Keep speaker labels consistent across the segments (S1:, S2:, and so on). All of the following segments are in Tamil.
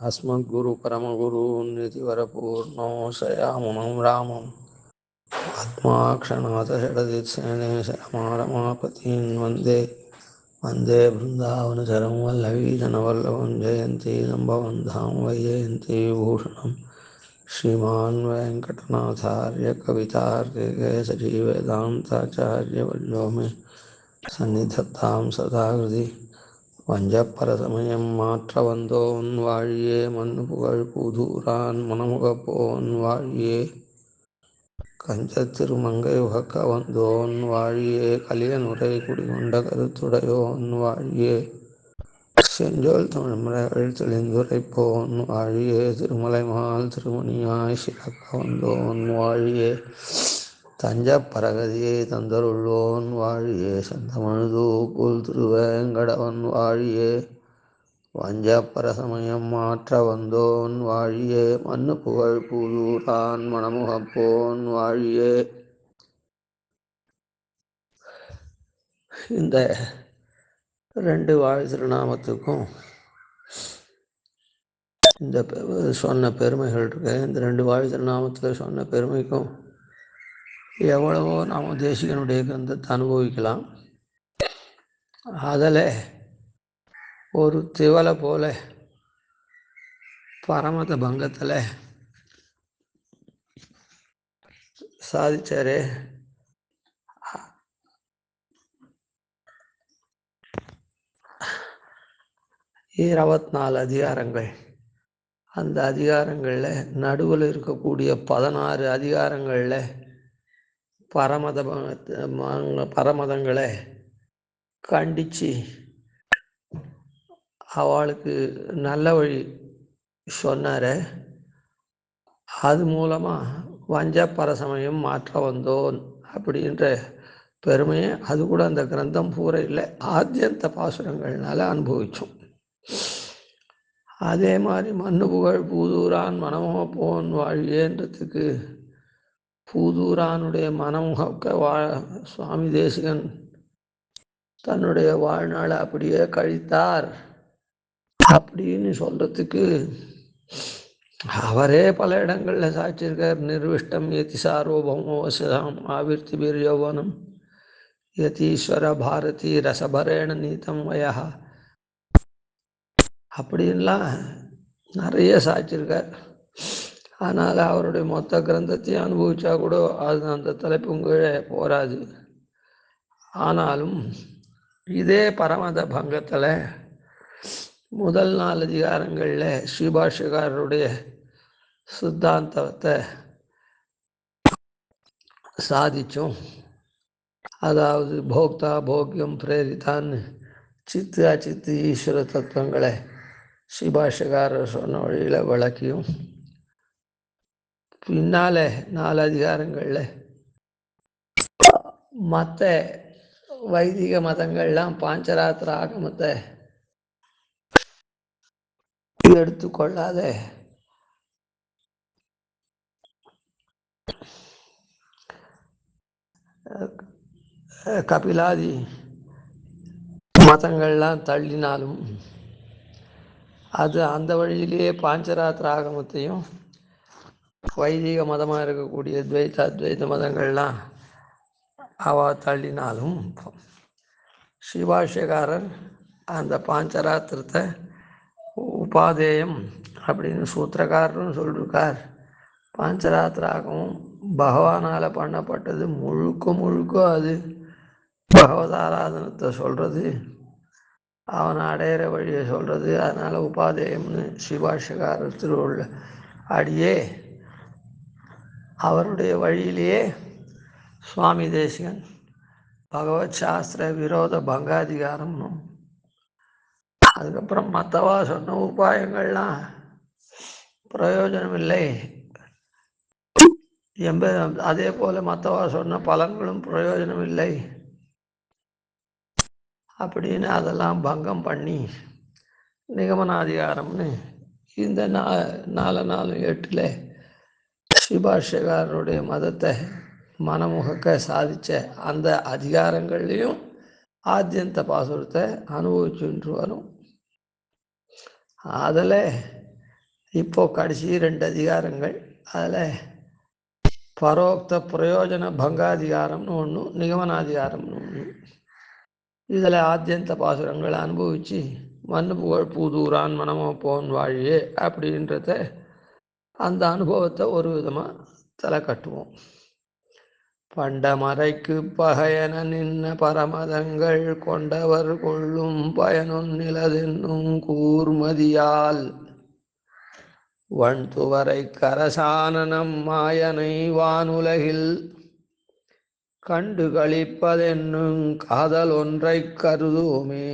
S1: अस्मद्गुरु परमगुरु निधिवरपूर्णो शयामुनं रामं आत्माक्षणाथ षडदित्सेने शरमारमापतीन् वन्दे वन्दे बृन्दावनचरं वल्लवीजनवल्लभं जयन्ती सम्भवं धाम वैजयन्ती विभूषणं श्रीमान् वेङ्कटनाथार्य कवितार्किकेसरी वेदान्ताचार्यवर्यो मे सन्निधत्तां सदा हृदि வஞ்சப்பரசமயம் மாற்ற வந்தோன் வாழியே மண்ணு புகழ் புதூரான் மணமுகப்போன் வாழியே கஞ்சத் திருமங்கை உகக்க வந்தோன் வாழியே கலியனுரை குடிகொண்ட கருத்துடையோன் வாழியே செஞ்சோல் தமிழ்மறைகள் தெளிந்துரைப்போன் வாழியே திருமலை மால் திருமணியாய் சிறக்க வந்தோன் வாழியே தஞ்சப்பரகதியை தந்தருள்ளோன் வாழியே செந்தமிழ்தூக்குள் திருவேங்கடவன் வாழியே வஞ்சப்பரசமயம் மாற்ற வந்தோன் வாழியே மண்ணு புகழ் புதூரான் மணமுகப்போன் வாழியே. இந்த 2 வாழ் திருநாமத்துக்கும் இந்த சொன்ன பெருமைகள் இருக்கு. இந்த 2 வாழ் திருநாமத்தில் சொன்ன பெருமைக்கும் எவ்வளவோ நாம் தேசிகனுடைய கிரந்தத்தை அனுபவிக்கலாம். அதில் ஒரு திவலை போல பரமத பங்கத்தில் சாதிச்சாரு. அதிகாரங்கள், அந்த அதிகாரங்களில் நடுவில் இருக்கக்கூடிய 16 அதிகாரங்களில் பரமதங்களை கண்டித்து அவளுக்கு நல்ல வழி சொன்னார். அது மூலமாக வஞ்சப்பரசமயம் மாற்ற வந்தோன் அப்படின்ற பெருமையை அது கூட அந்த கிரந்தம் பூரா இல்லை, ஆத்தியந்த பாசுரங்கள்னால அனுபவித்தோம். அதே மாதிரி மண்ணு புகழ் பூதூரான் மனமுகப்போன் வாழியேன்றதுக்கு பூதூரானுடைய மனமுக சுவாமி தேசிகன் தன்னுடைய வாழ்நாளை அப்படியே கழித்தார் அப்படின்னு சொல்றதுக்கு அவரே பல இடங்களில் சாட்சியிருக்கார். நிர்விஷ்டம் யதி சார்வபௌமோசாம் ஆவிர்த்தி வீரியௌவனம் யதீஸ்வர பாரதி ரசபரேண நீதம் வயா அப்படின்லாம் நிறைய சாட்சியிருக்கார். அதனால் அவருடைய மொத்த கிரந்தத்தையும் அனுபவிச்சா கூட அது அந்த தலைப்புங்கீழே போராது. ஆனாலும் இதே பரமத பங்கத்தில் முதல் 4 அதிகாரங்களில் ஸ்ரீபாஷ்யக்காரருடைய சித்தாந்தத்தை சாதித்தோம். அதாவது போக்தா போக்கியம் பிரேரித்தான்னு சித்து அச்சித்து ஈஸ்வர தத்துவங்களை ஸ்ரீபாஷ்யக்காரர் சொன்ன வழியில் விளக்கியும், பின்னால் 4 அதிகாரங்களில் மற்ற வைதிக மதங்கள்லாம் பாஞ்சராத்திர ஆகமத்தை எடுத்துக்கொள்ளாத கபிலாதி மதங்கள்லாம் தள்ளினாலும் அது அந்த வழியிலேயே பாஞ்சராத்திர ஆகமத்தையும் வைதிக மதமாக இருக்கக்கூடிய அத்வைத மதங்கள்லாம் தள்ளினாலும் ஸ்ரீபாஷ்யக்காரர் அந்த பாஞ்சராத்திரத்தை உபாதேயம் அப்படின்னு சூத்திரக்காரரும் சொல்லியிருக்கார். பாஞ்சராத்திராகவும் பகவானால் பண்ணப்பட்டது முழுக்க அது பகவதாராதனத்தை சொல்கிறது, அவனை அடையிற வழியை சொல்கிறது. அதனால் உபாதேயம்னு ஸ்ரீபாஷ்யக்காரர் திருவுள்ள அடியே அவருடைய வழியிலேயே சுவாமி தேசிகன் பகவத் சாஸ்திர விரோத பங்காதிகாரம்னும், அதுக்கப்புறம் மற்றவா சொன்ன உபாயங்கள்லாம் பிரயோஜனம் இல்லை, அதே போல மற்றவா சொன்ன பலன்களும் பிரயோஜனம் இல்லை அப்படின்னு அதெல்லாம் பங்கம் பண்ணி நிகமனாதிகாரம்னு இந்த 4-8 ஸ்ரீபாஷ்யக்காரருடைய மதத்தை மனமுகக்க சாதித்த அந்த அதிகாரங்கள்லையும் ஆத்தியந்த பாசுரத்தை அனுபவிச்சுட்டு வரும். அதில் இப்போ கடைசி 2 அதிகாரங்கள். அதில் பரோக்த பிரயோஜன பங்காதிகாரம்னு ஒன்று, நிகமனாதிகாரம்னு ஒன்று. இதில் ஆத்தியந்த பாசுரங்களை அனுபவித்து மண்ணு புகழ் பூதூரான் மனமோ போன் வாழியே அப்படின்றத அந்த அனுபவத்தை ஒரு விதமாக தலை கட்டுவோம். பண்டமறைக்கு பகையன நின்ன பரமதங்கள் கொண்டவர் கொள்ளும் பயனொன்னிலதென்னும் கூர்மதியால் வண்துவரை கரசானனம் மாயனை வானுலகில் கண்டு களிப்பதென்னும் காதல் ஒன்றை கருதுவோமே.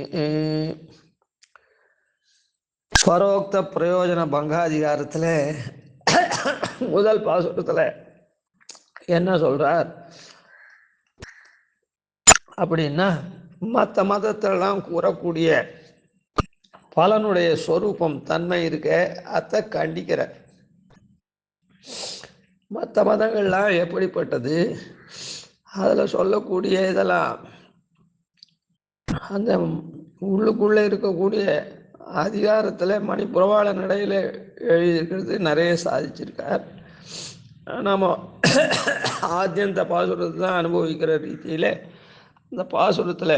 S1: ஸ்வரோக்த பிரயோஜன பங்காதிகாரத்தில் முதல் பாசுரத்தில் என்ன சொல்றார் அப்படின்னா, மற்ற மதத்திலெல்லாம் கூறக்கூடிய பலனுடைய ஸ்வரூபம் தன்மை இருக்க அதை கண்டிக்கிற. மற்ற மதங்கள்லாம் எப்படிப்பட்டது, அதில் சொல்லக்கூடிய இதெல்லாம் அந்த உள்ளுக்குள்ளே இருக்கக்கூடிய அதிகாரத்தில் மணிப்புறவாள நடையில் எழுதியிருக்கிறது நிறைய சாதிச்சிருக்கார். நாம் ஆத்தியந்த பாசுரத்தை தான் அனுபவிக்கிற ரீதியில் இந்த பாசுரத்தில்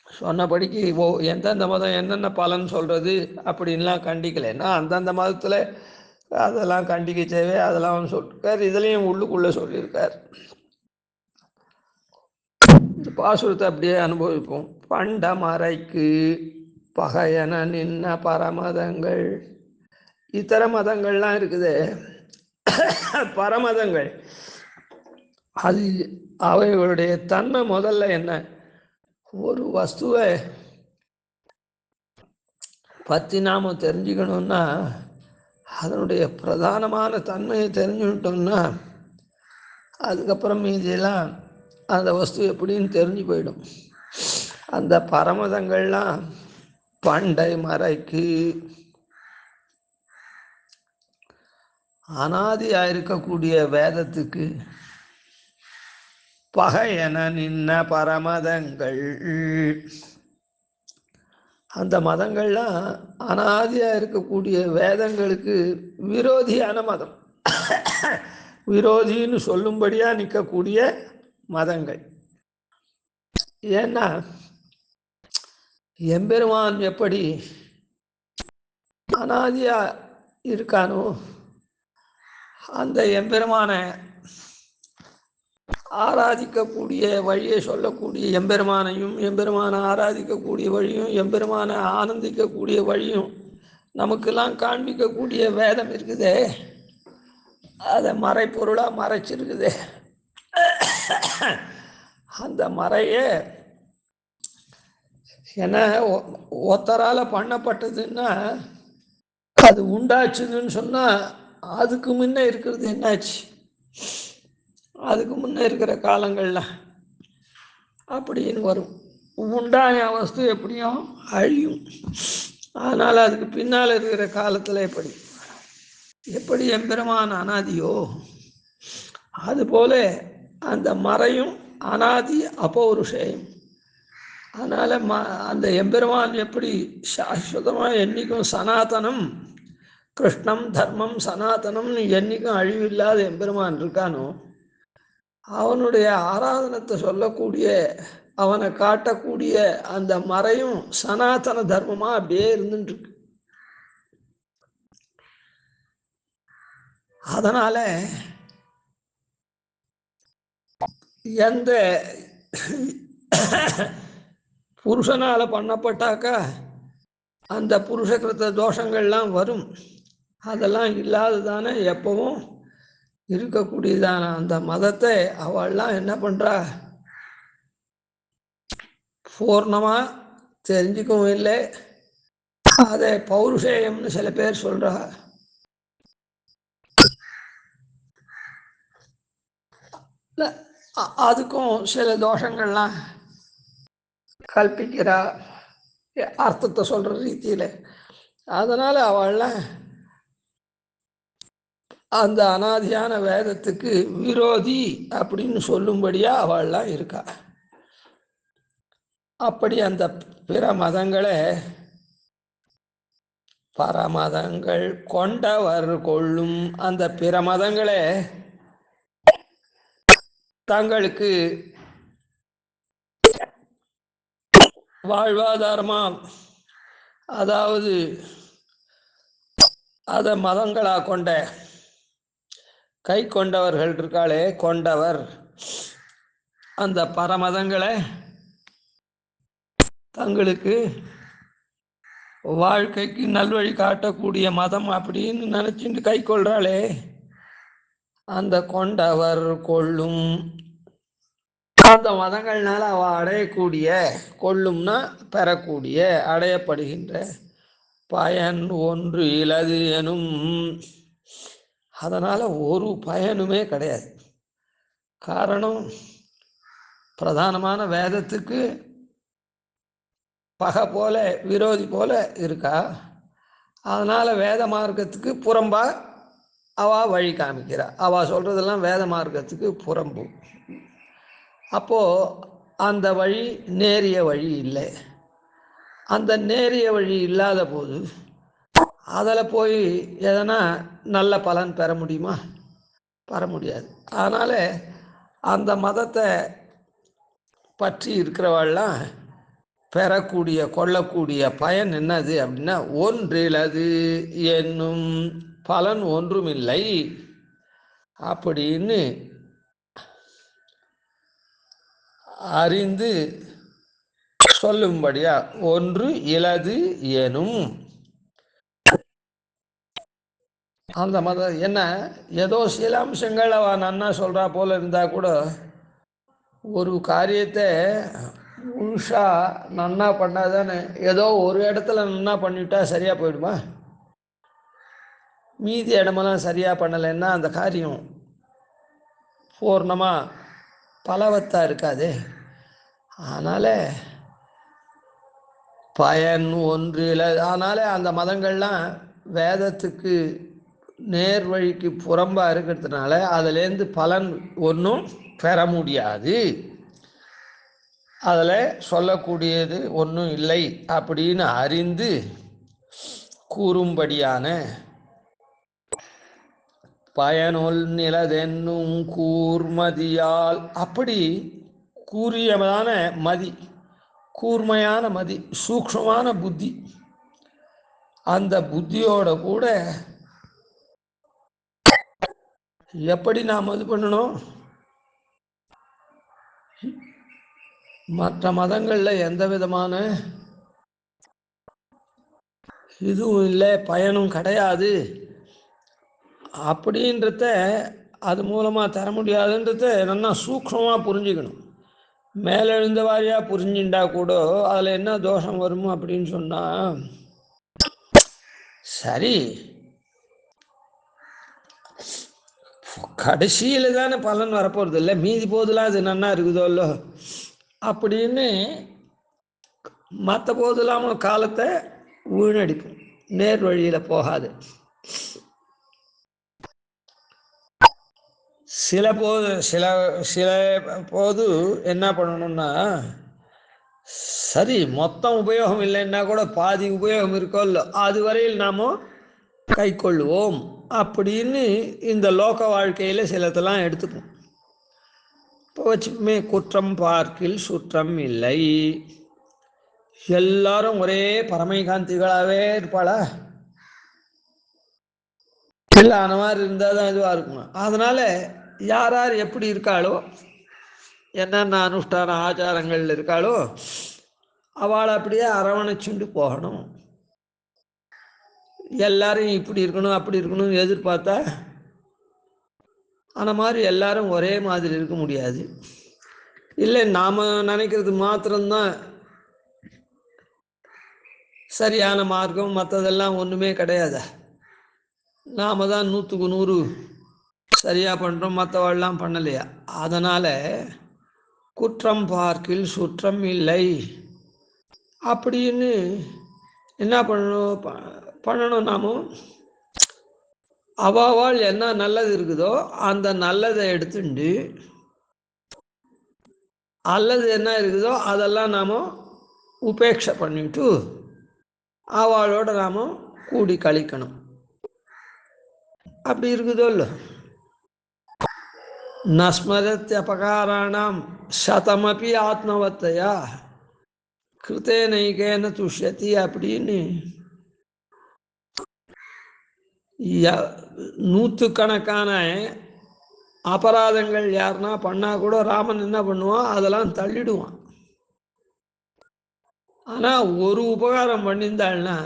S1: சொன்னபடிக்கு எந்தெந்த மதம் என்னென்ன பலன் சொல்கிறது அப்படின்லாம் கண்டிக்கலைன்னா அந்தந்த மதத்தில் அதெல்லாம் கண்டிக்க தேவை, அதெல்லாம் சொல்லியிருக்கார். இதுலேயும் உள்ளுக்குள்ளே சொல்லியிருக்கார். இந்த பாசுரத்தை அப்படியே அனுபவிப்போம். பண்டமறைக்கு பகையன நின்ன பரமதங்கள். இத்தர மதங்கள்லாம் இருக்குது, பரமதங்கள். அது அவைகளுடைய தன்மை முதல்ல என்ன, ஒரு வஸ்துவை பற்றி நாம் தெரிஞ்சுக்கணுன்னா அதனுடைய பிரதானமான தன்மையை தெரிஞ்சுக்கிட்டோம்னா அதுக்கப்புறம் மீதியெல்லாம் அந்த வஸ்து எப்படின்னு தெரிஞ்சு போயிடும். அந்த பரமதங்கள்லாம் பண்டை மறைக்கு அனாதியாக இருக்கக்கூடிய வேதத்துக்கு பகையன நின்ன பரமதங்கள். அந்த மதங்கள்லாம் அனாதியாக இருக்கக்கூடிய வேதங்களுக்கு விரோதியான மதம், விரோதின்னு சொல்லும்படியாக நிற்கக்கூடிய மதங்கள். ஏன்னா எம்பெருமான் எப்படி அனாதியா இருக்கானோ அந்த எம்பெருமானை ஆராதிக்கக்கூடிய வழியை சொல்லக்கூடிய எம்பெருமானையும் எம்பெருமானை ஆராதிக்கக்கூடிய வழியும் எம்பெருமானை ஆனந்திக்கக்கூடிய வழியும் நமக்கெல்லாம் காண்பிக்கக்கூடிய வேதம் இருக்குதே, அதை மறைப்பொருளாக மறைச்சிருக்குதே. அந்த மறையே என்ன ஒத்தரால் பண்ணப்பட்டதுன்னா அது உண்டாச்சுன்னு சொன்னால் அதுக்கு முன்னே இருக்கிறது என்னாச்சு, அதுக்கு முன்னே இருக்கிற காலங்கள்ல அப்படின்னு வரும். உண்டான வஸ்து எப்படியும் அழியும், அதனால் அதுக்கு பின்னால் இருக்கிற காலத்தில் எப்படி எம்பெருமான் அனாதியோ அதுபோல அந்த மறையும் அனாதி அபௌருஷேயம். அதனால் அந்த எம்பெருமான் எப்படி சாஸ்வதமாக என்றைக்கும் சனாதனம், கிருஷ்ணம் தர்மம் சனாதனம்னு என்றைக்கும் அழிவில்லாத எம்பெருமான் இருக்கானோ அவனுடைய ஆராதனத்தை சொல்லக்கூடிய அவனை காட்டக்கூடிய அந்த மறையும் சனாதன தர்மமா அப்படியே இருந்துட்டு இருக்கு. அதனால எந்த புருஷனால பண்ணப்பட்டாக்கா அந்த புருஷகிருத்த தோஷங்கள்லாம் வரும், அதெல்லாம் இல்லாததானே எப்பவும் இருக்கக்கூடியதான அந்த மதத்தை அவள்லாம் என்ன பண்றா, பூர்ணமா தெரிஞ்சுக்கவும் இல்லை. அதை பௌருஷேயம்னு சில பேர் சொல்றா. அதுக்கும் சில தோஷங்கள்லாம் கல்பிக்கிறா அர்த்தத்தை சொல்ற ரீதியில. அதனால அவள்லாம் அந்த அனாதியான வேதத்துக்கு விரோதி அப்படின்னு சொல்லும்படியா அவள்லாம் இருக்கா. அப்படி அந்த பிற மதங்களை பரமதங்கள் கொண்டவர் கொள்ளும். அந்த பிற மதங்களே தங்களுக்கு வாழ்வாதாரமா, அதாவது அதை மதங்களாக கொண்ட கை கொண்டவர்கள் இருக்காளே, கொண்டவர், அந்த பரமதங்களை தங்களுக்கு வாழ்க்கைக்கு நல்வழி காட்டக்கூடிய மதம் அப்படின்னு நினச்சிட்டு கை கொள்றாளே, அந்த கொண்டவர் கொள்ளும் அந்த மதங்கள்னால அவள் அடையக்கூடிய, கொள்ளும்னா பெறக்கூடிய, அடையப்படுகின்ற பயன் ஒன்று இலது எனும். அதனால் ஒரு பயனுமே கிடையாது. காரணம், பிரதானமான வேதத்துக்கு பகை போல, விரோதி போல இருக்கா. அதனால் வேத மார்க்கத்துக்கு புறம்பா அவள் வழி காமிக்கிறா. அவள் சொல்கிறதெல்லாம் வேத மார்க்கத்துக்கு புறம்பு. அப்போது அந்த வழி நேரிய வழி இல்லை. அந்த நேரிய வழி இல்லாத போது அதில் போய் எதனா நல்ல பலன் பெற முடியுமா? பெற முடியாது. அதனால் அந்த மதத்தை பற்றி இருக்கிறவாள்லாம் பெறக்கூடிய, கொள்ளக்கூடிய பயன் என்னது அப்படின்னா, ஒன்றிலது என்னும், பலன் ஒன்றுமில்லை அப்படின்னு அறிந்து சொல்லும்படியா, ஒன்று இலது எனும். அந்த மதம் என்ன, ஏதோ சில அம்சங்கள் அவள் நன்னா சொல்கிறா போல இருந்தால் கூட, ஒரு காரியத்தை முழுஷா நன்னா பண்ணாதானே. ஏதோ ஒரு இடத்துல நன்னா பண்ணிவிட்டா சரியாக போயிடுமா? மீதி இடமெல்லாம் சரியாக பண்ணலைன்னா அந்த காரியம் பூர்ணமாக பலவத்தாக இருக்காது. அதனால் பயன் ஒன்றில், அதனால் அந்த மதங்கள்லாம் வேதத்துக்கு நேர் வழிக்கு புறம்பாக இருக்கிறதுனால அதுலேருந்து பலன் ஒன்றும் பெற முடியாது. அதில் சொல்லக்கூடியது ஒன்றும் இல்லை அப்படின்னு அறிந்து கூறும்படியான பயனொல் நிலதென்னும் கூர்மதியால், அப்படி கூறியதான மதி, கூர்மையான மதி, சூக்ஷ்மமான புத்தி, அந்த புத்தியோட கூட எப்படி நாம் இது பண்ணணும்? மற்ற மதங்களில் எந்த விதமான இதுவும் இல்லை, பயனும் கிடையாது அப்படின்றத அது மூலமாக தர முடியாதுன்றத நல்லா சூக்ஷ்மமாக புரிஞ்சுக்கணும். மேலெழுந்த வாரியாக புரிஞ்சுட்டா கூட அதில் என்ன தோஷம் வருமோ அப்படின்னு சொன்னால், சரி கடைசியில் தானே பலன் வரப்போகிறது இல்லை, மீதி போதெல்லாம் அது நன்னா இருக்குதோ இல்லை அப்படின்னு மற்ற போதெல்லாம் காலத்தை வீணடிக்கும், நேர் வழியில் போகாது. சில போது என்ன பண்ணணும்னா, சரி மொத்தம் உபயோகம் இல்லைன்னா கூட பாதி உபயோகம் இருக்கோ இல்லை, அது வரையில் நாம் கை கொள்ளுவோம் அப்படின்னு இந்த லோக வாழ்க்கையில் சிலதெல்லாம் எடுத்துப்போம். இப்போ வச்சுமே, குற்றம் பார்க்கில் சுற்றம் இல்லை. எல்லாரும் ஒரே பரமைகாந்திகளாகவே இருப்பாளா? இல்லை, அந்த மாதிரி இருந்தால் தான் இதுவாக இருக்கணும். அதனால் யார் யார் எப்படி இருக்காளோ, என்னென்ன அனுஷ்டான ஆச்சாரங்கள் இருக்காளோ அவளை அப்படியே அரவணைச்சுண்டு போகணும். எல்லாரும் இப்படி இருக்கணும் அப்படி இருக்கணும்னு எதிர்பார்த்தா அந்த மாதிரி எல்லாரும் ஒரே மாதிரி இருக்க முடியாது. இல்லை, நாம் நினைக்கிறது மாத்திரம்தான் சரியான மார்க்கம், மற்றதெல்லாம் ஒன்றுமே கிடையாது. நாம் தான் 100க்கு 100 சரியாக பண்ணுறோம், மற்றவெல்லாம் பண்ணலையா. அதனால் குற்றம் பார்க்கில் சுற்றம் இல்லை அப்படின்னு என்ன பண்ணணும் நாமும் அவாவால் என்ன நல்லது இருக்குதோ அந்த நல்லதை எடுத்துட்டு, அல்லது என்ன இருக்குதோ அதெல்லாம் நாம் உபேட்சை பண்ணிட்டு அவளோட நாம் கூடி கழிக்கணும். அப்படி இருக்குதோ இல்லை? நஸ்மரத்யபகாராணாம் சதமபி ஆத்மவத்தையா கிருத்தே நைகேன துஷ்யதி அப்படின்னு நூற்றுக்கணக்கான அபராதங்கள் யாருன்னா பண்ணா கூட ராமன் என்ன பண்ணுவான், அதெல்லாம் தள்ளிடுவான். ஆனால் ஒரு உபகாரம் பண்ணியிருந்தாள்னா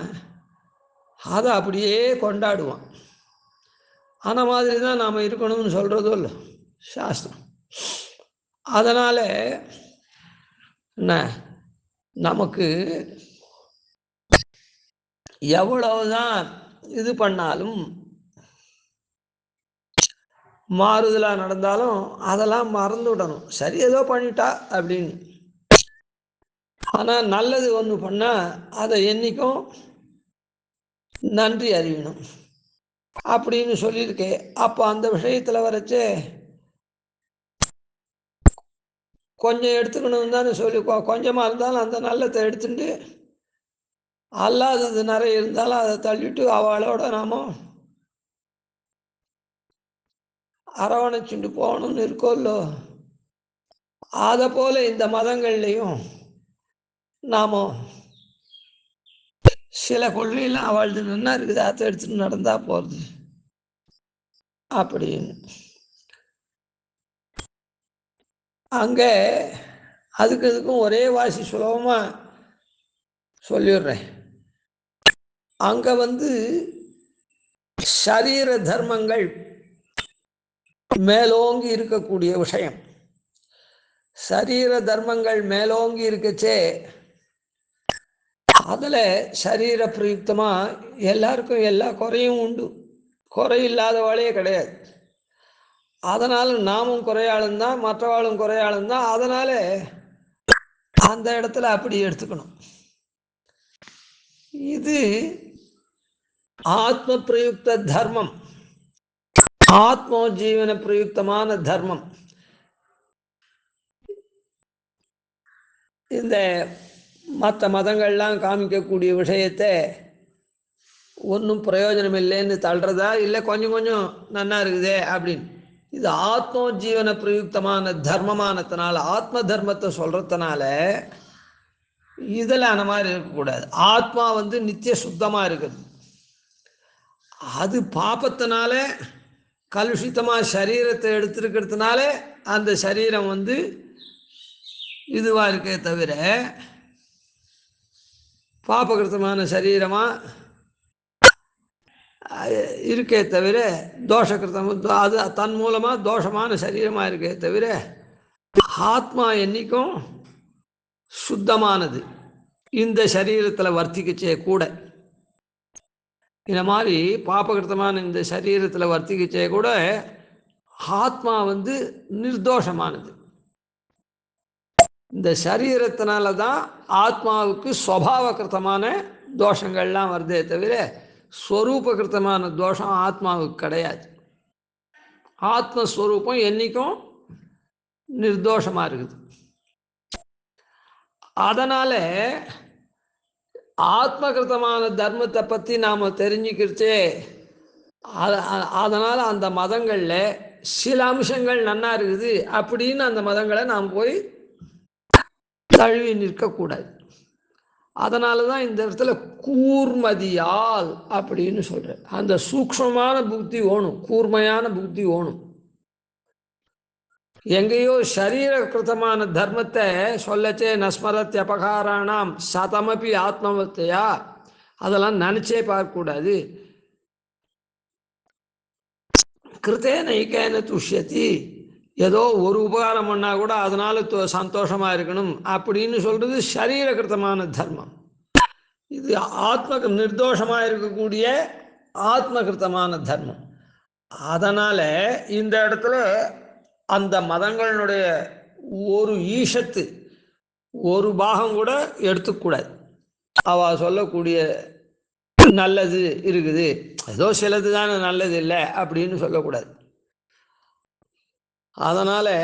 S1: அதை அப்படியே கொண்டாடுவான். அந்த மாதிரி தான் நாம் இருக்கணும்னு சொல்கிறதோ இல்லை சாஸ்திரம். அதனால் என்ன, நமக்கு எவ்வளவுதான் இது பண்ணாலும் மாறுதலாக நடந்தாலும் அதெல்லாம் மறந்து விடணும். சரி ஏதோ பண்ணிட்டா அப்படின்னு. ஆனால் நல்லது ஒன்று பண்ணால் அதை என்றைக்கும் நன்றி அறியணும் அப்படின்னு சொல்லியிருக்கேன். அப்போ அந்த விஷயத்தில் வரைச்சே கொஞ்சம் எடுத்துக்கணும் தானே சொல்லி, கொஞ்சமாக இருந்தாலும் அந்த நல்லதை எடுத்துட்டு அல்லாதது நிறைய இருந்தாலும் அதை தள்ளிட்டு அவளோட நாம அரவணைச்சுட்டு போகணும்னு இருக்கோல்லோ. அதை போல இந்த மதங்கள்லையும் நாம சில கொள்கையெல்லாம் அவளது நல்லா இருக்குது, அதை எடுத்துட்டு நடந்தா போகிறது அப்படின்னு. அங்கே அதுக்கும் ஒரே வாசி சுலபமாக சொல்லிடுறேன். அங்கே சரீர தர்மங்கள் மேலோங்கி இருக்கக்கூடிய விஷயம். சரீர தர்மங்கள் மேலோங்கி இருக்கச்சே அதில் சரீர பிரயுக்தமாக எல்லாருக்கும் எல்லா குறையும் உண்டு, குறை இல்லாதவாளே கிடையாது. அதனால் நாமும் குறையாளுந்தான், மற்றவாளும் குறையாளுந்தான். அதனால் அந்த இடத்துல அப்படி எடுத்துக்கணும். இது ஆத்ம பிரயுக்த தர்மம், ஆத்மோஜீவன பிரயுக்தமான தர்மம். இந்த மற்ற மதங்கள்லாம் காமிக்கக்கூடிய விஷயத்தை ஒன்றும் பிரயோஜனம் இல்லைன்னு தள்ளுறதா, இல்லை கொஞ்சம் கொஞ்சம் நன்னா இருக்குதே அப்படின்னு. இது ஆத்மோஜீவன பிரயுக்தமான தர்மமானதுனால, ஆத்ம தர்மத்தை சொல்கிறதுனால இதில் அந்த மாதிரி இருக்கக்கூடாது. ஆத்மா நித்திய சுத்தமாக இருக்குது. அது பாபத்தினால கலுஷித்தமாக சரீரத்தை எடுத்துருக்கிறதுனால அந்த சரீரம் இதுவாக இருக்கே தவிர, பாபகிருத்தமான சரீரமாக இருக்கே தவிர தோஷகிருத்தம், அது தன் மூலமாக தோஷமான சரீரமாக இருக்கே தவிர ஆத்மா என்றைக்கும் சுத்தமானது. இந்த சரீரத்தில் வர்த்திக்கச்சே கூட, இந்த மாதிரி பாபகிருத்தமான இந்த சரீரத்தில் வர்த்திக்கச்சே கூட ஆத்மா நிர்தோஷமானது. இந்த சரீரத்தினால தான் ஆத்மாவுக்கு ஸ்வபாவகிருத்தமான தோஷங்கள்லாம் வருதே தவிர ஸ்வரூபகிருத்தமான தோஷம் ஆத்மாவுக்கு கிடையாது. ஆத்மஸ்வரூபம் என்றைக்கும் நிர்தோஷமாக இருக்குது. அதனால் ஆத்மகிருத்தமான தர்மத்தை பற்றி நாம் தெரிஞ்சுக்கிறச்சே, அதனால் அந்த மதங்களில் சில அம்சங்கள் நன்னா இருக்குது அப்படின்னு அந்த மதங்களை நாம் போய் தழுவி நிற்கக்கூடாது. அதனால தான் இந்த இடத்துல கூர்மதியால் அப்படின்னு சொல்கிறேன். அந்த சூக்ஷ்மமான புத்தி ஓணும், கூர்மையான புத்தி ஓணும். எங்கேயோ சரீரகிருத்தமான தர்மத்தை சொல்லச்சே நஸ்மரத்ய அபகாராணாம் சதமபி ஆத்மவத்தையா, அதெல்லாம் நினச்சே பார்க்கக்கூடாது. கிருத்தே நைக்கேன துஷ்யதி, ஏதோ ஒரு உபகாரம் பண்ணால் கூட அதனால சந்தோஷமாக இருக்கணும் அப்படின்னு சொல்கிறது சரீரகிருத்தமான தர்மம். இது ஆத்ம நிர்தோஷமாக இருக்கக்கூடிய ஆத்மகிருத்தமான தர்மம். அதனால் இந்த இடத்துல அந்த மதங்களுடைய ஒரு ஈஷத்து, ஒரு பாகம் கூட எடுத்துக்கூடாது. அவ சொல்லக்கூடிய நல்லது இருக்குது, ஏதோ சிலது தானே நல்லது இல்லை அப்படின்னு சொல்லக்கூடாது. அதனால்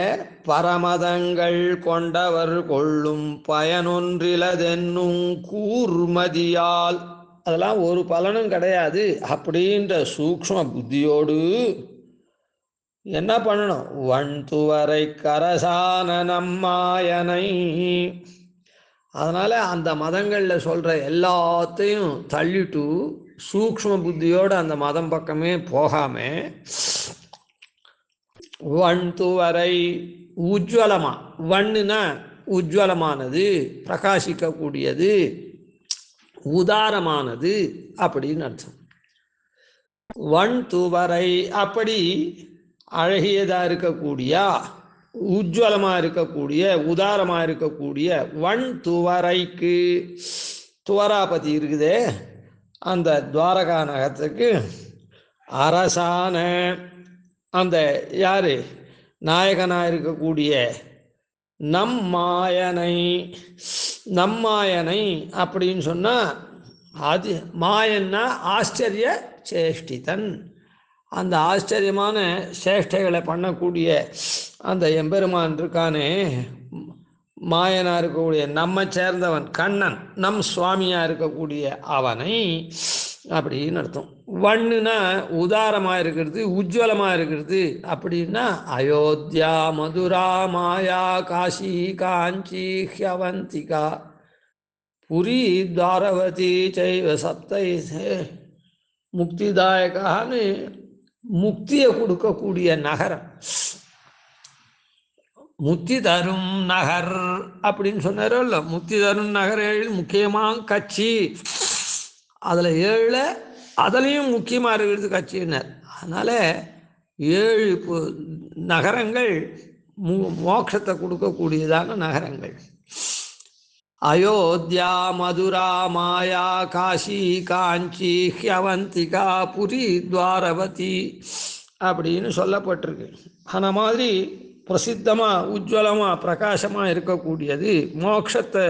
S1: பரமதங்கள் கொண்டவர் கொள்ளும் பயனொன்றிலதென்னும் கூர்மதியால் அதெல்லாம் ஒரு பலனும் கிடையாது அப்படின்ற சூக்ஷ்ம புத்தியோடு என்ன பண்ணணும்? வன்துவரை கரசான நம்மாயனை. அதனால் அந்த மதங்களில் சொல்கிற எல்லாத்தையும் தள்ளிட்டு சூக்ஷ்ம புத்தியோடு அந்த மதம் பக்கமே போகாமல் வன்துவரை உஜ்வலமா, வண்ணுனா உஜ்வலமானது, பிரகாசிக்கக்கூடியது, உதாரமானது அப்படின்னு அர்த்தம். வன்துவரை அப்படி அழகியதாக இருக்கக்கூடிய, உஜ்வலமாக இருக்கக்கூடிய, உதாரமாக இருக்கக்கூடிய வன் துவரைக்கு, துவராபதி இருக்குதே அந்த துவாரகா நகரத்துக்கு அரசான அந்த யார் நாயகனாக இருக்கக்கூடிய நம்மாயனை. நம்மாயனை அப்படின்னு சொன்னால் அது மாயன்னா ஆச்சரிய சேஷ்டிதன். அந்த ஆச்சரியமான சேஷ்டைகளை பண்ணக்கூடிய அந்த எம்பெருமான் இருக்கானே, மாயனாக இருக்கக்கூடிய நம்ம சேர்ந்தவன் கண்ணன், நம் சுவாமியாக இருக்கக்கூடிய அவனை அப்படின்னு அர்த்தம். வண்ணுனா உதாரமாக இருக்கிறது, உஜ்வலமாக இருக்கிறது. அப்படின்னா அயோத்தியா, மதுரா, மாயா, காசி, காஞ்சி, ஹியவந்திகா, புரி, துவாரவதி சைவ சப்தை முக்திதாயகான்னு முக்தியை கொடுக்கக்கூடிய நகரம், முக்தி தரும் நகர் அப்படின்னு சொன்னாரோ இல்லை. முக்தி தரும் நகர் 7 முக்கியமாக கட்சி, அதில் 7 அதுலேயும் முக்கியமாக இருக்கிறது கட்சியினர். அதனால் 7 நகரங்கள் மோட்சத்தை கொடுக்கக்கூடியதான நகரங்கள். அயோத்தியா, மதுரா, மாயா, காசி, காஞ்சி, ஹியவந்திகா, புரி, துவாரவதி அப்படின்னு சொல்லப்பட்டிருக்கு. அந்த மாதிரி பிரசித்தமாக, உஜ்வலமாக, பிரகாசமாக இருக்கக்கூடியது, மோட்சத்தை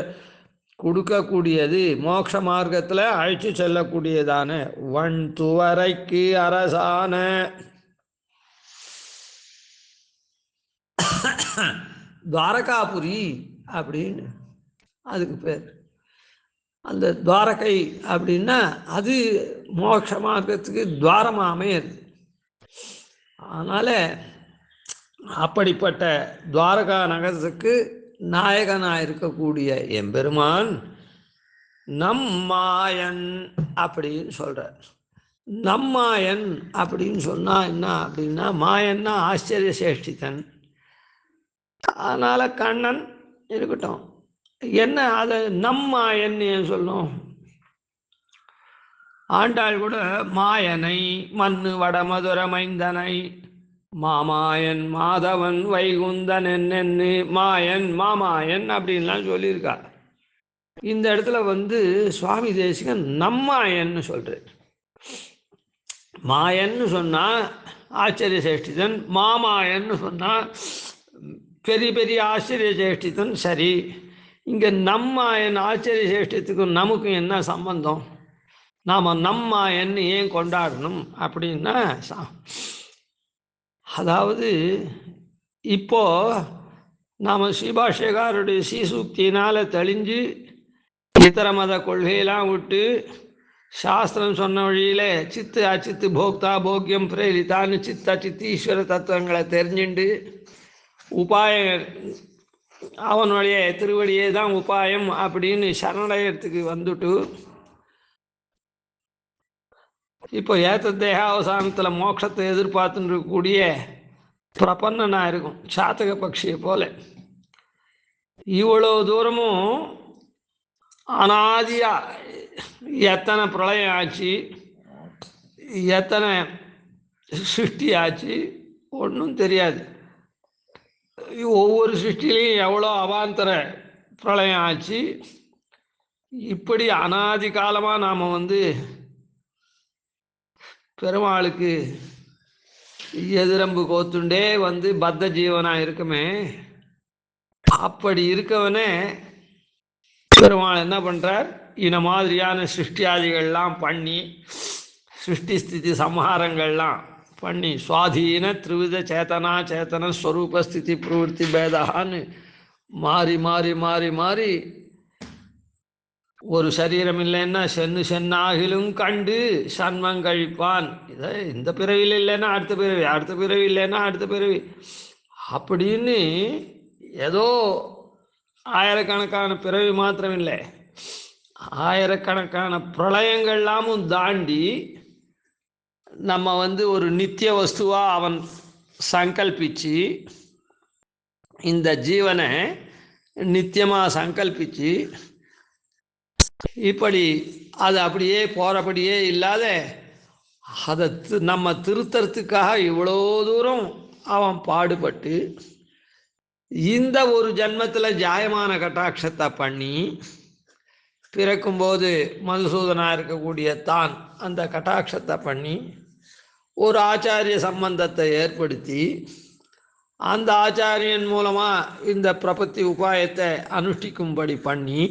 S1: கொடுக்கக்கூடியது, மோட்ச மார்க்கத்தில் அழைச்சி செல்லக்கூடியதான வன் துவரைக்கு அரசான துவாரகாபுரி அப்படின்னு அதுக்கு பேர். அந்த துவாரகை அப்படின்னா அது மோட்ச மார்க்கத்துக்கு துவாரமாக அமையுது. அதனால் அப்படிப்பட்ட துவாரகா நகரத்துக்கு நாயகனாக இருக்கக்கூடிய எம்பெருமான் நம்மாயன் அப்படின்னு சொல்கிறார். நம்மாயன் அப்படின்னு சொன்னால் என்ன அப்படின்னா, மாயன்னா ஆச்சரிய சேஷ்டிதன். அதனால் கண்ணன் இருக்கட்டும். என்ன அதை நம்மாயன் ஏன் சொல்லணும்? ஆண்டாள் கூட மாயனை மண்ணு வடமதுர மைந்தனை மாமாயன் மாதவன் வைகுந்தன் என்னென்னு மாயன் மாமாயன் அப்படின்லாம் சொல்லியிருக்கா. இந்த இடத்துல சுவாமி தேசிகன் நம்மாயன்னு சொல்கிறார். மாயன்னு சொன்னால் ஆச்சரிய சேஷ்டிதன், மாமாயன்னு சொன்னால் பெரிய பெரிய ஆச்சரிய சேஷ்டிதன். சரி, இங்கே நம்மாயன் ஆச்சரிய சேஷ்டத்துக்கும் நமக்கும் என்ன சம்பந்தம்? நாம் நம்மாயன்னு ஏன் கொண்டாடணும் அப்படின்னா, அதாவது இப்போ நாம் ஸ்ரீபாஷ்யக்காரருடைய ஸ்ரீசூக்தியினால் தெளிஞ்சு இதர மத கொள்கையெல்லாம் விட்டு சாஸ்திரம் சொன்ன வழியில் சித்து அச்சித்து போக்தா போக்கியம் பிரேரித்தான்னு சித்த சித்து ஈஸ்வர தத்துவங்களை தெரிஞ்சுண்டு உபாயம் அவனுடைய திருவடியே தான் உபாயம் அப்படின்னு சரணடையத்துக்கு வந்துட்டு இப்போ ஏத்த தேகாவசானத்தில் மோட்சத்தை எதிர்பார்த்துட்டு இருக்கக்கூடிய பிரபன்னனாக இருக்கும் சாத்தக பட்சியை போல. இவ்வளோ தூரமும் அனாதியாக எத்தனை பிரளயம் ஆச்சு, எத்தனை சிருஷ்டி ஆச்சு ஒன்றும் தெரியாது. ஒவ்வொரு சிருஷ்டிலையும் எவ்வளோ அவாந்தர பிரளயம் ஆச்சு. இப்படி அனாதி காலமாக நாம் பெருமாளுக்கு எதிரம்பு கோத்துண்டே பத்த ஜீவனாக இருக்குமே. அப்படி இருக்கவனே பெருமாள் என்ன பண்ணுறார்? இந்த மாதிரியான சிருஷ்டியாதிகள்லாம் பண்ணி, சிருஷ்டி ஸ்திதி சம்ஹாரங்கள்லாம் பண்ணி, சுவாதீன திரிவித சேத்தனா சேத்தன ஸ்வரூப ஸ்திதி பிரவருத்தி பேதான்னு மாறி மாறி மாறி மாறி ஒரு சரீரம் இல்லைன்னா சென்னாகிலும் கண்டு சன்மம் கழிப்பான். இதை இந்த பிறவியில் இல்லைன்னா அடுத்த பிறவி, அடுத்த பிறவி இல்லைன்னா அடுத்த பிறவி அப்படின்னு ஏதோ ஆயிரக்கணக்கான பிறவி மாத்திரம் இல்லை, ஆயிரக்கணக்கான பிரளயங்கள்லாமும் தாண்டி நம்ம ஒரு நித்திய வஸ்துவாக அவன் சங்கல்பிச்சு இந்த ஜீவனை நித்தியமாக சங்கல்பிச்சு இப்படி அது அப்படியே போகிறபடியே இல்லாத அதை நம்ம திருத்தறதுக்காக இவ்வளோ தூரம் அவன் பாடுபட்டு இந்த ஒரு ஜன்மத்தில் ஜாயமான கட்டாட்சத்தை பண்ணி பிறக்கும்போது மதுசூதனாக இருக்கக்கூடிய தான் அந்த கட்டாட்சத்தை பண்ணி ஒரு ஆச்சாரிய சம்பந்தத்தை ஏற்படுத்தி அந்த ஆச்சாரியன் மூலமாக இந்த பிரபத்தி உபாயத்தை அனுஷ்டிக்கும்படி பண்ணி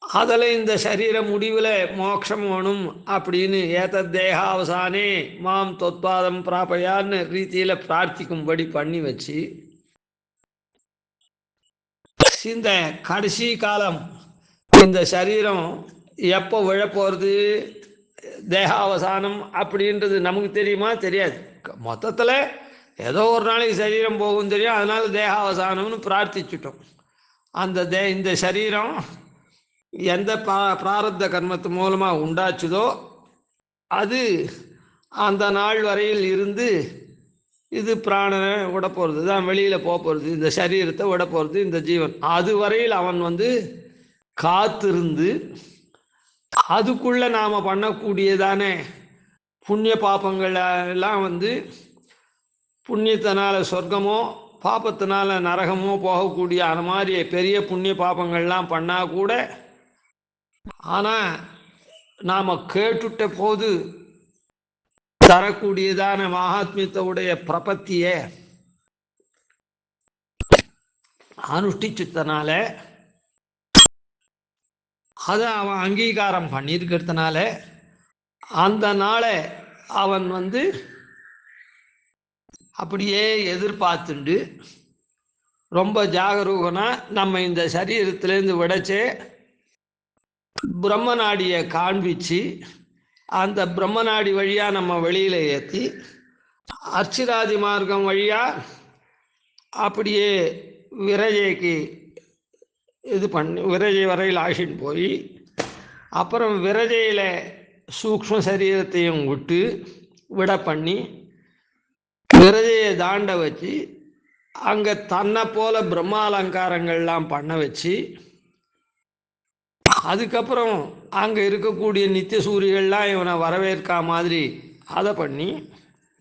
S1: அதில் இந்த சரீர முடிவில் மோட்சம் வேணும் அப்படின்னு ஏதத் தேகாவசானே மாம் தொத்பாதம் பிராபயான்னு ரீதியில் பிரார்த்திக்கும்படி பண்ணி வச்சு இந்த கடைசி காலம் இந்த சரீரம் எப்போ விழப்போகிறது தேகாவசானம் அப்படின்றது நமக்கு தெரியுமா? தெரியாது. மொத்தத்தில் ஏதோ ஒரு நாளைக்கு சரீரம் போகும் தெரியும், அதனால தேகாவசானம்னு பிரார்த்திச்சுட்டோம். இந்த சரீரம் எந்த பிராரப்த கர்மத்து மூலமாக உண்டாச்சுதோ அது அந்த நாள் வரையில் இருந்து இது பிராணனை விட போகிறது தான், வெளியில் போகிறது, இந்த சரீரத்தை விட போகிறது இந்த ஜீவன். அது வரையில் அவன் காத்திருந்து அதுக்குள்ளே நாம் பண்ணக்கூடியதான புண்ணிய பாப்பங்கள் எல்லாம் புண்ணியத்தினால சொர்க்கமோ பாப்பத்தினால நரகமோ போகக்கூடிய அந்த மாதிரி பெரிய புண்ணிய பாப்பங்கள்லாம் பண்ணால் கூட, ஆனால் நாம் கேட்டுட்ட போது தரக்கூடியதான மகாத்மியத்தோடைய பிரபத்தியை அனுஷ்டிச்சதுனால அதை அவன் அங்கீகாரம் பண்ணியிருக்கிறதுனால அந்த நாளை அவன் அப்படியே எதிர்பார்த்துண்டு ரொம்ப ஜாகரூகனாக நம்ம இந்த சரீரத்திலேருந்து விடச்சே பிரம்மநாடியை காண்பிச்சு அந்த பிரம்மநாடி வழியாக நம்ம வெளியில் ஏற்றி அர்ச்சிராதி மார்க்கம் வழியாக அப்படியே விரஜைக்கு இது பண்ணி விரஜை வரையில் ஆகிட்டு போய் அப்புறம் விரஜையில் சூக்ஷ்ம சரீரத்தையும் விட பண்ணி விரஜையை தாண்ட வச்சு அங்கே தன்னை போல பிரம்மாலங்காரங்கள்லாம் பண்ண வச்சு அதுக்கப்புறம் அங்கே இருக்கக்கூடிய நித்திய சூரியர்கள்லாம் இவனை வரவேற்கா மாதிரி அதை பண்ணி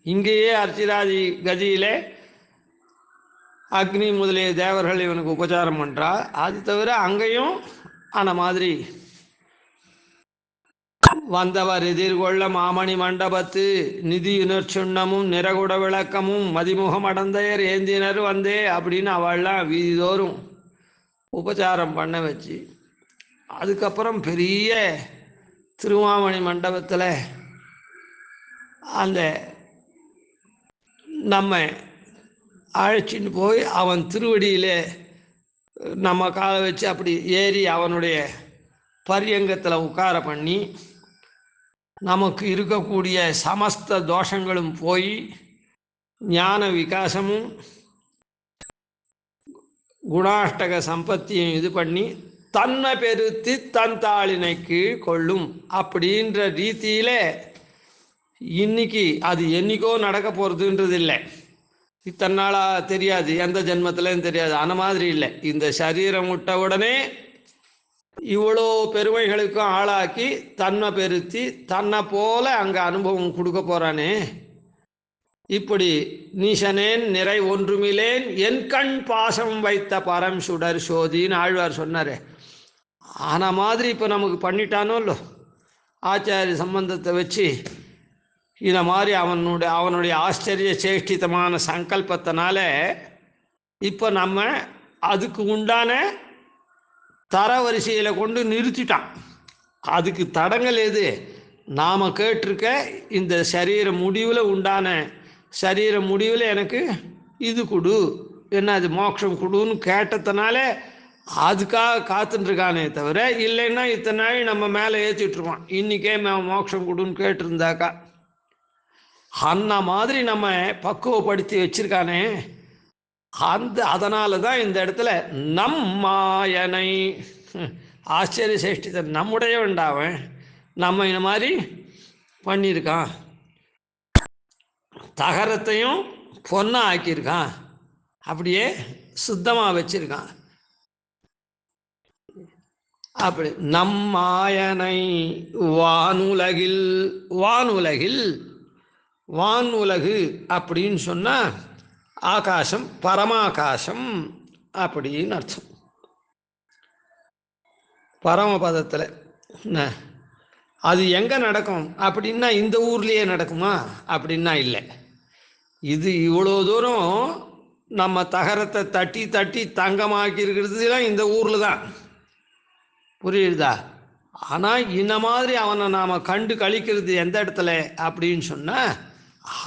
S1: இங்கேயே அர்ச்சிராதி கதியில் அக்னி முதலிய தேவர்கள் இவனுக்கு உபச்சாரம் பண்ணுறா. அது தவிர அங்கேயும் அந்த மாதிரி வந்தவர் எதிர்கொள்ள மாமணி மண்டபத்து நிதியுணர் சுண்ணமும் நிறகுட விளக்கமும் மதிமுகம் அடந்தையர் ஏந்தினர் வந்தே அப்படின்னு அவள்லாம் வீதிதோறும் உபச்சாரம் பண்ண வச்சு அதுக்கப்புறம் பெரிய திருவாமணி மண்டபத்தில் அந்த நம்ம அழைச்சின்னு போய் அவன் திருவடியில் நம்ம காலை வச்சு அப்படி ஏறி அவனுடைய பரியங்கத்தில் உட்கார பண்ணி நமக்கு இருக்கக்கூடிய சமஸ்த தோஷங்களும் போய் ஞான விகாசமும் குணாஷ்டக சம்பத்தியும் இது பண்ணி தன்னை பெருத்தி தன் தாளினைக்கு கொள்ளும் அப்படின்ற ரீதியில் இன்னைக்கு அது என்னைக்கோ நடக்க போகிறதுன்றது இல்லை, இத்தனை நாளாக தெரியாது, எந்த ஜென்மத்திலேயும் தெரியாது, அந்த மாதிரி இல்லை. இந்த சரீரம் விட்ட உடனே இவ்வளோ பெருமைகளுக்கும் ஆளாக்கி தன்னை பெருத்தி தன்னை போல அங்கே அனுபவம் கொடுக்க போகிறானே. இப்படி நீசனேன் நிறை ஒன்றுமிலேன் என் கண் பாசம் வைத்த பரம் சுடர் சோதின்னு ஆழ்வார் சொன்னார். ஆன மாதிரி இப்போ நமக்கு பண்ணிட்டானோ இல்லை, ஆச்சாரிய சம்பந்தத்தை வச்சு இந்த மாதிரி அவனுடைய ஆச்சரிய சேஷ்டிதமான சங்கல்பத்தினால இப்போ நம்ம அதுக்கு உண்டான தரவரிசையில் கொண்டு நிறுத்திட்டான். அதுக்கு தடங்கள் எது? நாம் கேட்டிருக்க இந்த சரீர முடிவில் உண்டான சரீர முடிவில் எனக்கு இது கொடு, என்ன அது மோட்சம் கொடுன்னு கேட்டதுனால அதுக்காக காத்துட்டுருக்கானே தவிர, இல்லைன்னா இத்தனை நாள் நம்ம மேலே ஏற்றிட்டுருப்பான், இன்றைக்கே மோட்சம் கொடுன்னு கேட்டிருந்தாக்கா. அந்த மாதிரி நம்ம பக்குவப்படுத்தி வச்சிருக்கானே, அதனால தான் இந்த இடத்துல நம் மாயனை ஆச்சரிய சேஷ்டித்த நம்முடைய வேண்டாவன் நம்ம இந்த மாதிரி பண்ணியிருக்கான், தகரத்தையும் பொண்ணா ஆக்கியிருக்கான், அப்படியே சுத்தமாக வச்சிருக்கான். அப்படி நம் மாயனை வானுலகில், வானுலகில் வானுலகு அப்படின்னு சொன்னால் ஆகாசம், பரமாகாசம் அப்படின்னு அர்த்தம். பரமபதத்தில் அது எங்கே நடக்கும் அப்படின்னா இந்த ஊர்லேயே நடக்குமா அப்படின்னா இல்லை. இது இவ்வளோ தூரம் நம்ம தகரத்தை தட்டி தட்டி தங்கமாக்கி இருக்கிறதுலாம் இந்த ஊரில் தான், புரியுதா? ஆனால் இந்த மாதிரி அவனை நாம் கண்டு கழிக்கிறது எந்த இடத்துல அப்படின்னு சொன்னால்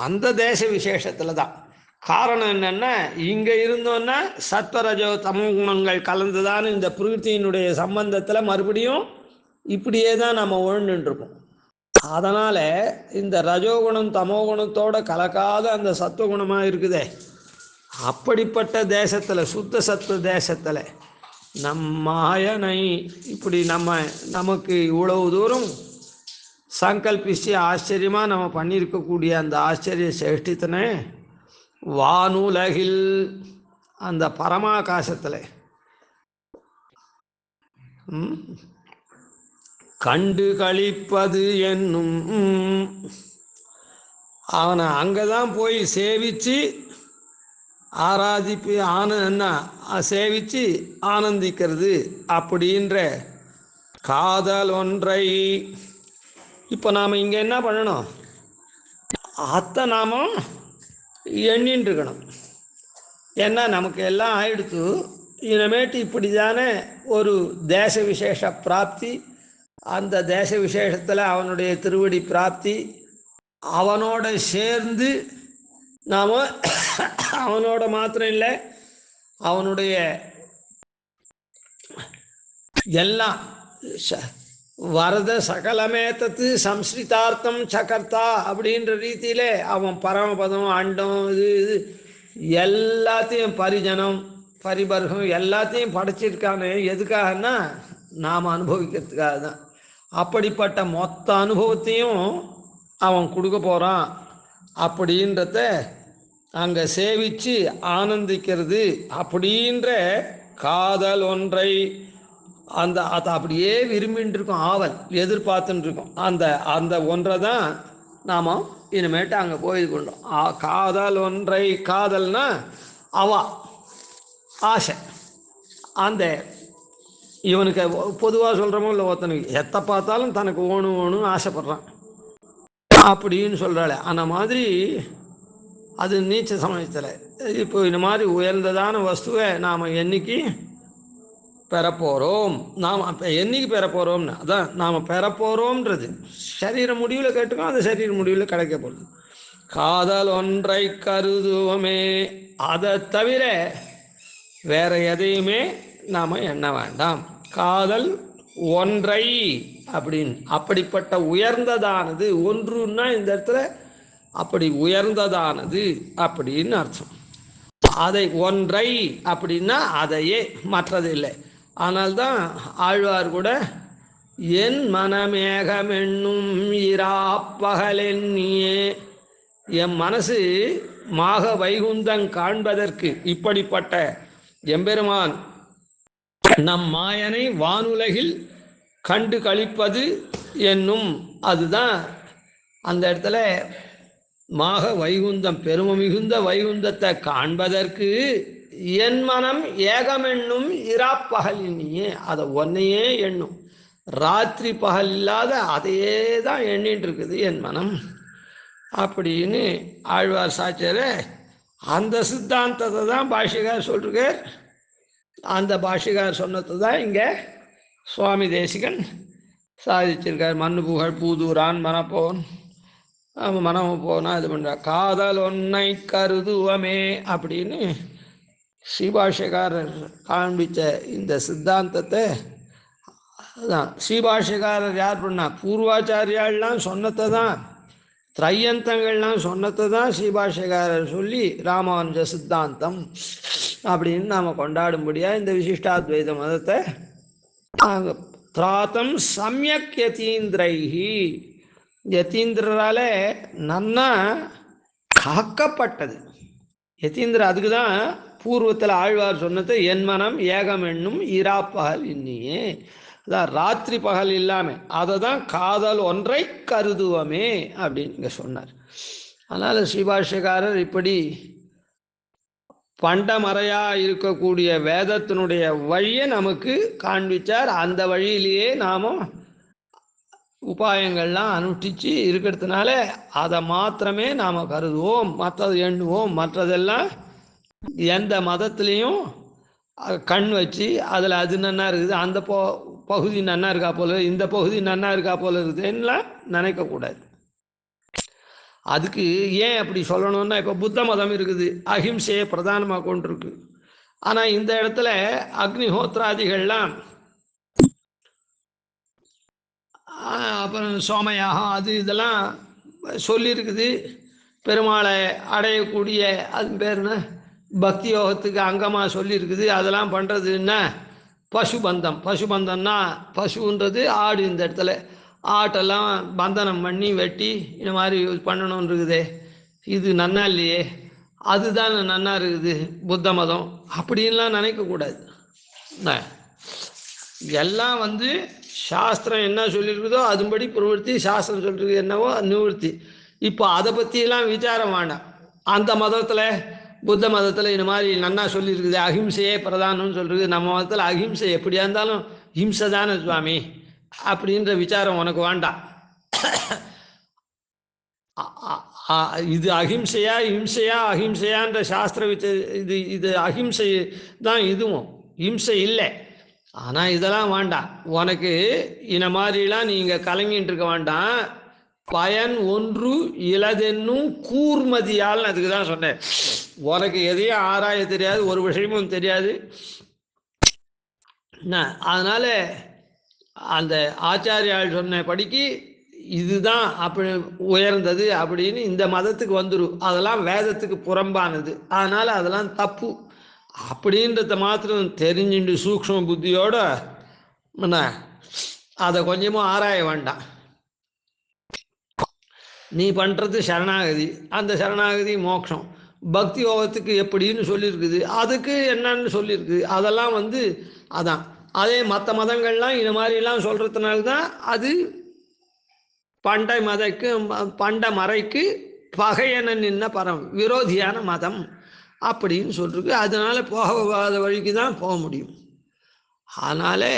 S1: அந்த தேச விசேஷத்தில் தான். காரணம் என்னென்னா, இங்கே இருந்தோன்னா சத்வரஜோ தமோ குணங்கள் கலந்துதான் இந்த பிரகிருத்தியினுடைய சம்பந்தத்தில் மறுபடியும் இப்படியே தான் நம்ம உழண்டுருக்கோம். அதனால் இந்த ரஜோகுணம் தமோகுணத்தோடு கலக்காத அந்த சத்துவகுணமாக இருக்குதே, அப்படிப்பட்ட தேசத்தில், சுத்த சத்துவ தேசத்தில் நம் மாயனை இப்படி நமக்கு இவ்வளவு தூரம் சங்கல்பிச்சு ஆச்சரியமாக நம்ம பண்ணியிருக்கக்கூடிய அந்த ஆச்சரிய சேஷ்டித்தனை வானுலகில் அந்த பரமாகாசத்தில் கண்டு கழிப்பது என்னும், அவனை அங்கே தான் போய் சேவித்து ஆராதிப்பு சேவித்து ஆனந்திக்கிறது அப்படின்ற காதல் ஒன்றை. இப்போ நாம் இங்கே என்ன பண்ணணும், அத்தை நாம் எண்ணின்னு இருக்கணும். ஏன்னா நமக்கு எல்லாம் ஆயிடுத்து, இனிமேட்டு இப்படி தானே ஒரு தேச விசேஷ பிராப்தி, அந்த தேச விசேஷத்தில் அவனுடைய திருவடி பிராப்தி, அவனோட சேர்ந்து நாம் அவனோட மாத்திரம் இல்லை, அவனுடைய எல்லாம் வரத சகலமேத்தத்து சம்ஸ்கிருதார்த்தம் சகர்த்தா அப்படின்ற ரீதியிலே அவன் பரமபதம், அண்டம், இது எல்லாத்தையும் பரிஜனம் பரிபர்கம் எல்லாத்தையும் படைச்சிருக்கானே. எதுக்காகனா நாம் அனுபவிக்கிறதுக்காக தான். அப்படிப்பட்ட மொத்த அனுபவத்தையும் அவன் கொடுக்க போகிறான் அப்படின்றத அங்கே சேவித்து ஆனந்திக்கிறது அப்படின்ற காதல் ஒன்றை அதை அப்படியே விரும்பின்னு இருக்கோம், ஆவல் எதிர்பார்த்துன்னு இருக்கோம். அந்த ஒன்றை தான் நாம் இனிமேட்டு அங்கே போய் இது பண்ணுறோம். காதல் ஒன்றை, காதல்னா ஆசை. அந்த இவனுக்கு பொதுவாக சொல்கிறமோ இல்லை, ஒருத்தனுக்கு எத்தை பார்த்தாலும் தனக்கு ஓணும் ஆசைப்படுறான் அப்படின்னு சொல்கிறாள். அந்த மாதிரி அது நீச்ச சமயத்தில். இப்போ இந்த மாதிரி உயர்ந்ததான வஸ்துவை நாம் என்னைக்கு பெறப்போகிறோம், நாம் என்னைக்கு பெறப்போகிறோம்னு அதான் நாம் பெறப்போகிறோம்ன்றது சரீர முடிவில் கேட்டுக்கோ, அந்த சரீர முடிவில் கிடைக்க போகுது. காதல் ஒன்றை கருதுவோமே, அதை தவிர வேற எதையுமே நாம் எண்ண வேண்டாம். காதல் ஒன்றை அப்படின்னு, அப்படிப்பட்ட உயர்ந்ததானது, ஒன்றுன்னா இந்த இடத்துல அப்படி உயர்ந்ததானது அப்படின்னு அர்த்தம். அதை ஒன்றை அப்படின்னா அதையே, மற்றது இல்லை. ஆனால்தான் ஆழ்வார் கூட என் மனமேகமென்னும் இராப்பகலென்னியே, என் மனசு மாக வைகுந்தம் காண்பதற்கு இப்படிப்பட்ட எம்பெருமான் நம் மாயனை வானுலகில் கண்டு கழிப்பது என்னும், அதுதான் அந்த இடத்துல மாக வைகுந்தம், பெருமை மிகுந்த வைகுந்தத்தை காண்பதற்கு என் மனம் ஏகமென்னும் இராப்பகலினியே, அதை ஒன்னையே எண்ணும். ராத்திரி பகல் இல்லாத அதையே தான் எண்ணிட்டு இருக்குது என் மனம் அப்படின்னு ஆழ்வார் சாட்சியர். அந்த சித்தாந்தத்தை தான் பாஷிகார் சொல்றார். அந்த பாஷிகார் சொன்னது தான் இங்கே சுவாமி தேசிகன் சாதிச்சிருக்கார். மண்ணு புகழ் பூதூரான் மனப்போன், மனம் போனால் இது பண்ணுற காதல் ஒன்னை கருதுவமே அப்படின்னு ஸ்ரீபாஷ்யக்காரர் காண்பித்த இந்த சித்தாந்தத்தை அதுதான் ஸ்ரீபாஷ்யக்காரர் யார் பண்ணா? பூர்வாச்சாரியாள்லாம் சொன்னதை தான், திரையந்தங்கள்லாம் சொன்னதை தான் ஸ்ரீபாஷ்யக்காரர் சொல்லி ராமானுஜ சித்தாந்தம் அப்படின்னு நாம் கொண்டாடும்படியாக இந்த விசிஷ்டாத்வைத மதத்தை திராத்தம் சமயக் யதீந்திரைஹி, யதீந்திரால நன்னா காக்கப்பட்டது. யதீந்திர அதுக்கு தான் பூர்வத்தில் ஆழ்வார் சொன்னது என் மனம் ஏகம் என்னும் இராப்பகல் இன்னியே, அதான் ராத்திரி பகல் இல்லாமல் அதை தான் காதல் ஒன்றை கருதுவமே அப்படின்னு இங்கே சொன்னார். அதனால் ஸ்ரீபாஷ்யக்காரர் இப்படி பண்டமறையாக இருக்கக்கூடிய வேதத்தினுடைய வழியை நமக்கு காண்பிச்சார். அந்த வழியிலேயே நாம் உபாயங்கள்லாம் அனுஷ்டிச்சு இருக்கிறதுனால அதை மாத்திரமே நாம் கருதுவோம், மற்றது எண்ணுவோம். மற்றதெல்லாம் எந்த மதத்துலேயும் கண் வச்சு அதில் அது நன்னா இருக்குது, அந்த பகுதி நன்னா இருக்கா போல, இந்த பகுதி நன்னா இருக்கா போல இருக்குதுன்னெலாம் நினைக்கக்கூடாது. அதுக்கு ஏன் அப்படி சொல்லணும்னா, இப்போ புத்த மதம் இருக்குது, அஹிம்சையை பிரதானமாக கொண்டிருக்கு. ஆனால் இந்த இடத்துல அக்னிஹோத்ராதிகள்லாம் அப்புறம் சோமயாகம் அது இதெல்லாம் சொல்லியிருக்குது. பெருமாளை அடையக்கூடிய அது பேர்னா பக்தி யோகத்துக்கு அங்கமாக சொல்லியிருக்குது. அதெல்லாம் பண்ணுறதுன்னா பசுபந்தம், பசுபந்தம்னா பசுன்றது ஆடு. இந்த இடத்துல ஆட்டெல்லாம் பந்தனம் பண்ணி வெட்டி இந்த மாதிரி பண்ணணும்னு இருக்குது. இது நன்னா இல்லையே, அதுதான் நன்னா இருக்குது புத்த மதம் அப்படின்லாம் நினைக்கக்கூடாது. எல்லாம் சாஸ்திரம் என்ன சொல்லியிருக்குதோ அதுபடி பிரவருத்தி, சாஸ்திரம் சொல்லிருக்கு என்னவோ நிவர்த்தி. இப்போ அதை பற்றியெல்லாம் விசாரம் வேண்டாம். அந்த மதத்தில் புத்த மதத்தில் இந்த மாதிரி நன்னா சொல்லியிருக்குது, அஹிம்சையே பிரதானம்னு சொல்லிருக்கு. நம்ம மதத்தில் அஹிம்சை எப்படியா இருந்தாலும் ஹிம்சை தானே சுவாமி அப்படின்ற விசாரம் உனக்கு வேண்டாம். இது அஹிம்சையா ஹிம்சையா அஹிம்சையான்ற சாஸ்திர இது அஹிம்சை தான், இதுவும் ஹிம்சை இல்லை. ஆனால் இதெல்லாம் வேண்டாம் உனக்கு. இந்த மாதிரிலாம் நீங்கள் கலங்கிட்டு இருக்க வேண்டாம். பயன் ஒன்று இலதென்னும் கூர்மதியால், அதுக்கு தான் சொன்னேன். உனக்கு எதையும் ஆராய தெரியாது, ஒரு விஷயமும் தெரியாது. அதனால் அந்த ஆச்சாரியால் சொன்ன படிக்கு இதுதான் அப்படி உயர்ந்தது அப்படின்னு இந்த மதத்துக்கு வந்துடும். அதெல்லாம் வேதத்துக்கு புறம்பானது, அதனால் அதெல்லாம் தப்பு அப்படின்றத மாத்திரம் தெரிஞ்சுட்டு சூக்ஷ்ம புத்தியோட அதை கொஞ்சமும் ஆராய வேண்டாம். நீ பண்ணுறது சரணாகதி, அந்த சரணாகதி மோட்சம். பக்தி யோகத்துக்கு எப்படின்னு சொல்லியிருக்குது, அதுக்கு என்னன்னு சொல்லியிருக்குது. அதெல்லாம் அதான். அதே மற்ற மதங்கள்லாம் இந்த மாதிரிலாம் சொல்கிறதுனால தான் அது பண்ட மறைக்கு பகையன நின்ன பரம் விரோதியான மதம் அப்படின்னு சொல்லிருக்கு. அதனால் போகாத வழிக்கு தான் போக முடியும். அதனால்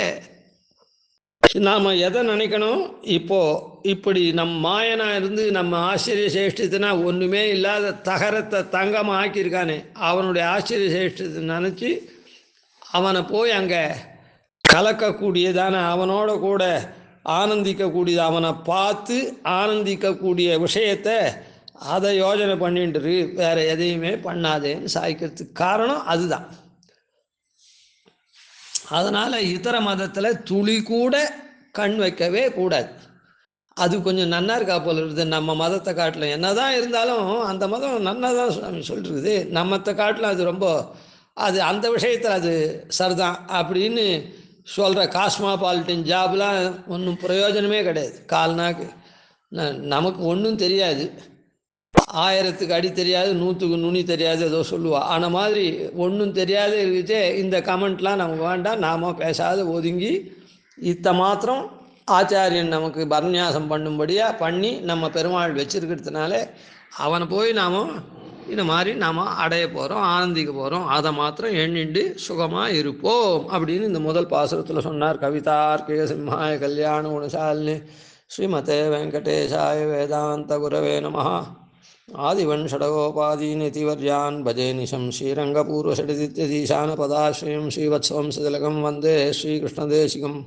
S1: நாம் எதை நினைக்கணும், இப்படி மாயனாக இருந்து நம்ம ஆச்சரிய சேஷ்டத்தினா ஒன்றுமே இல்லாத தகரத்தை தங்கமாக ஆக்கியிருக்கானே, அவனுடைய ஆச்சரிய சேஷ்டத்தை நினச்சி அவனை போய் அங்கே கலக்கக்கூடியதான, அவனோட கூட ஆனந்திக்கக்கூடியது, அவனை பார்த்து ஆனந்திக்கக்கூடிய விஷயத்தை அதை யோஜனை பண்ணிட்டு வேறு எதையுமே பண்ணாதேன்னு சாய்க்கிறதுக்கு காரணம் அதுதான். அதனால் இதர மதத்தில் துளி கூட கண் வைக்கவே கூடாது. அது கொஞ்சம் நன்னா இருக்கா போல இருக்குது நம்ம மதத்தை காட்டில். என்ன தான் இருந்தாலும் அந்த மதம் நன்னா தான் சொல்லிருக்குது, நம்மத்தை காட்டில் அது ரொம்ப அது அந்த விஷயத்தில் அது சரிதான் அப்படின்னு சொல்கிற காஸ்மாபாலிட்டன் ஜாப்லாம் ஒன்றும் பிரயோஜனமே கிடையாது. கால்னாக்கு நமக்கு ஒன்றும் தெரியாது, 1000க்கு அடி தெரியாது, 100க்கு நுனி தெரியாது, ஏதோ சொல்லுவா. ஆன மாதிரி ஒன்றும் தெரியாது இருக்குச்சே. இந்த கமெண்ட்லாம் நமக்கு வேண்டாம், நாம பேசாத ஒதுங்கி இத்த மாத்திரம் ஆச்சாரியன் நமக்கு பரநியாசம் பண்ணும்படியாக பண்ணி நம்ம பெருமாள் வச்சிருக்கிறதுனால அவனை போய் நாம் இந்த மாதிரி நாம் அடைய போகிறோம், ஆனந்திக்க போகிறோம். அதை மாத்திரம் எண்ணிண்டு சுகமாக இருப்போம் அப்படின்னு இந்த முதல் பாசுரத்தில் சொன்னார். கவிதார்க்கிக சிம்ஹாய கல்யாண குணசாலினி ஸ்ரீமதே வெங்கடேஷாய வேதாந்த குரவே நமஹ. ஆதிவன்ஷடகோபாதீனிதிவர்யான் பஜே நிஷம் ஸ்ரீரங்கபூர்வஷடிதித்யதீசான பதாஸ்ரயம் ஸ்ரீவத்சவம் சதிலகம் வந்தே ஸ்ரீகிருஷ்ணதேசிகம்.